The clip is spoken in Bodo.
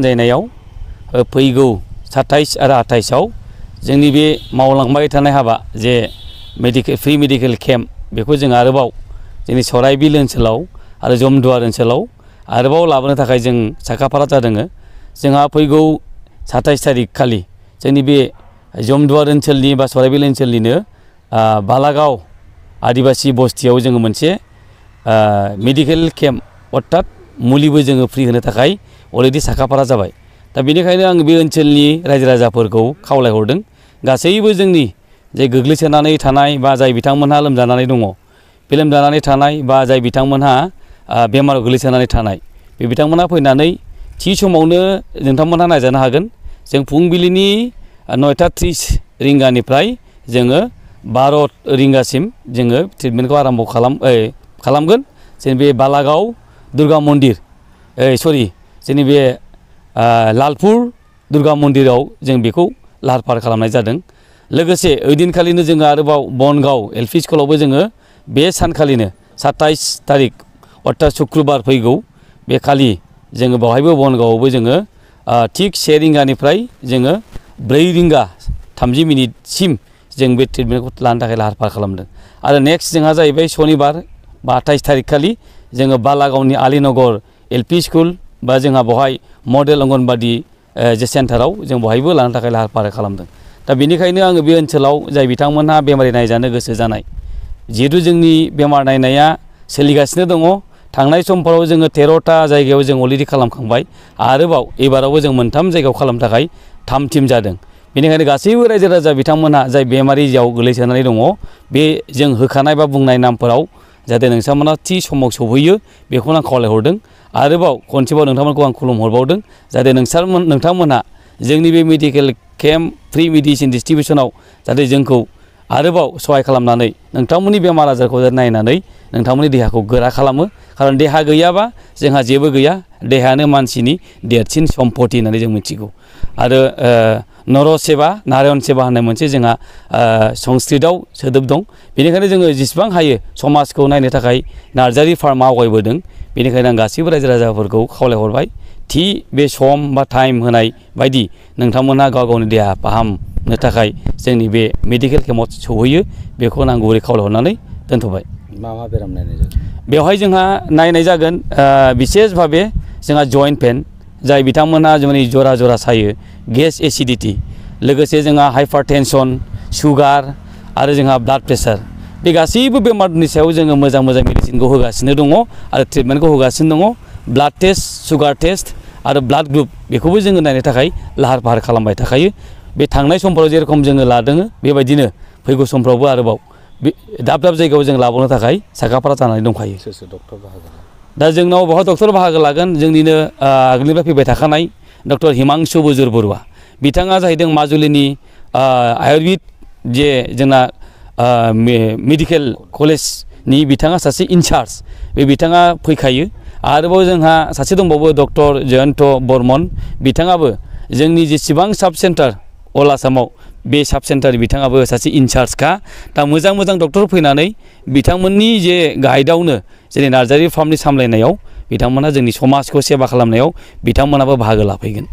बानजायनायाव फैगौ 27 आरो 28 आव जोंनि बे मावलांबाय थानाय हाबा जे फ्रि मेडिकेल केम्प बेखौ जों आरोबाव जोंनि सराइबिल ओनसोलाव आरो जमदुवार ओनसोलाव आरोबाव लाबोनो थाखाय जों साखाफारा जादों। जोंहा फैगौ 27 तारिख खालि जोंनि बे जमदुवार ओनसोलनि बा सराइबिल ओनसोलनिनो बालागाव आदिबासी बस्तियाव जोङो मोनसे मेडिकेल केम्प अर्थात मुलिबो जोङो फ्रि होनो थाखाय अलरेडि साखाफारा जाबाय। दा बेनिखायनो आं बे ओनसोलनि रायजो राजाफोरखौ खावलायहरदों गासैबो जोंनि जे गोग्लैसोनानै थानाय बा जाय बिथांमोनहा लोमजानानै दङ बे लोमजानानै थानाय बा जाय बिथांमोनहा बेमाराव गोग्लैसोनानै थानाय बे बिथांमोनहा फैनानै थि समावनो नोंथांमोनहा नायजानो हागोन। जों फुंबिलिनि 9:30 रिंगानिफ्राय जोङो 12 रिंगासिम जोङो ट्रिटमेन्टखौ आराम्भ खालामगोन। जों बे बालागाव दुर्गा मन्दिर जोंनि बे लालपुर दुर्गा मन्दिराव जों बेखौ लाहार फाहार खालामनाय जादों। लोगोसे ओइदिनखालिनो जोङो आरोबाव बनगाव एलपि स्कुलावबो जोङो बे सानखालिनो 27 तारिख अर्थात शुक्रबार फैगौ बे खालि जोङो बेवहायबो बनगावआवबो जोङो थिग 1 रिंगानिफ्राय जोङो 4 रिंगा 30 मिनिटसिम जों बे ट्रिटमेन्टखौ लानो थाखाय लाहार फाहार खालामदों। आरो नेक्स्ट जोंहा जाहैबाय सनिबार बा 28 तारिख खालि जोङो बालागावनि आलिनगर एलपि स्कुल बा जोंहा बेवहाय मडेल अंगनबादि जे सेन्टाराव जों बेवहायबो लानो थाखाय लाहार फाहार खालामदों। दा बेनिखायनो आङो बे ओनसोलाव जाय बिथांमोनहा बेमारि नायजानो गोसो जानाय जिहेतु जोंनि बेमार नायनाया सोलिगासिनो दङ। थांनाय समफोराव जोङो 13टा जायगायाव जों अलरेडि खालामखांबाय। आरोबाव एबारावबो जों 3 जायगायाव खालामनो थाखाय 3 टिम जादों। बेनिखायनो गासैबो रायजो राजा बिथांमोनहा जाय बेमारियाव गोलैसोनानै दङ बे जों होखानाय बा बुंनाय नामफोराव जाहाथे नोंथांमोना थि समाव सौहैयो बेखौनो आं खावलायहरदों। आरोबाव खनसेबाव नोंथांमोनखौ आं खुलुमहरबावदों जाहाथे नोंथांमोनहा जोंनि बे मेडिकेल केम्प फ्रि मेडिसिन डिस्ट्रिबिउसनाव जाहाथे जोंखौ आरोबाव सहाय खालामनानै नोंथांमोननि बेमार आजारखौ नायनानै नोंथांमोननि देहाखौ गोरा खालामो। खारन देहा गैयाबा जोंहा जेबो गैया। देहायानो मानसिनि देरसिन सम्पति होननानै जों मिथिगौ। आरो नर सेवा नारायण सेवा होननाय मोनसे जोंहा संस्कृतआव सोदोब दं। बेनिखायनो जोङो जेसेबां हायो समाजखौ नायनो थाखाय नार्जारि फार्म आवगायबोदों। बेनिखायनो आं गासैबो रायजो राजाफोरखौ खावलायहरबाय थि बे सम बा टाइम होनाय बायदि नोंथांमोनहा गाव गावनि देहा फाहामनो थाखाय जोंनि बे मेडिकेल केम्पआव सौहैयो बेखौ आं गुरै खावलायहरनानै दोनथ'बाय। मा बेराम नायनाय जागोन? बेवहाय जोंहा नायनाय जागोन बिसेस भाबे जोंहा जइन्ट पेन जाय बिथांमोनहा जोंनि जरा जरा सायो, गेस एसिडिटी, लोगोसे जोंहा हाइपारटेनसन, सुगार आरो जोंहा ब्लाड प्रेसार बे गासैबो बेमारनि सायाव जोङो मोजां मेडिसिनखौ होगासिनो दङ आरो ट्रिटमेन्टखौ होगासिनो दङ। ब्लाड टेस्ट, सुगार टेस्ट आरो ब्लाड ग्रुप बेखौबो जोङो नायनो थाखाय लाहार फाहार खालामबाय थाखायो। बे थांनाय समफोराव जेरखम जोङो लादों बेबायदिनो फैगौ समफ्रावबो आरोबाव दाब दाब जायगायाव जों लाबोनो थाखाय साखाफारा जानानै दंखायो। सोर डक्टर बाहागो लागोन? दा जोंनाव बहा डक्टर बाहागो लागोन जोंनिनो आगोलनिफ्राय फैबाय थाखानाय डक्टर हिमांशु बुजुर बरुवा। बिथाङा जाहैदों माजुलिनि आयुर्वेद जे जोंना मेडिकेल कलेजनि बिथाङा सासे इनचार्ज बे बिथाङा फैखायो। आरोबाव जोंहा सासे दंबावो डक्टर जयन्त बर्मन। बिथाङाबो जोंनि जेसेबां साब सेन्टार अल आसामाव बे साब सेन्टार बिथाङाबो सासे इनचार्जखा। दा मोजां डक्टर फैनानै बिथांमोननि जे गाइडआवनो जेरै नार्जारि फार्मनि सामलायनायाव बिथांमोनहा जोंनि समाजखौ सेवा खालामनायाव बिथांमोनाबो बाहागो लाफैगोन।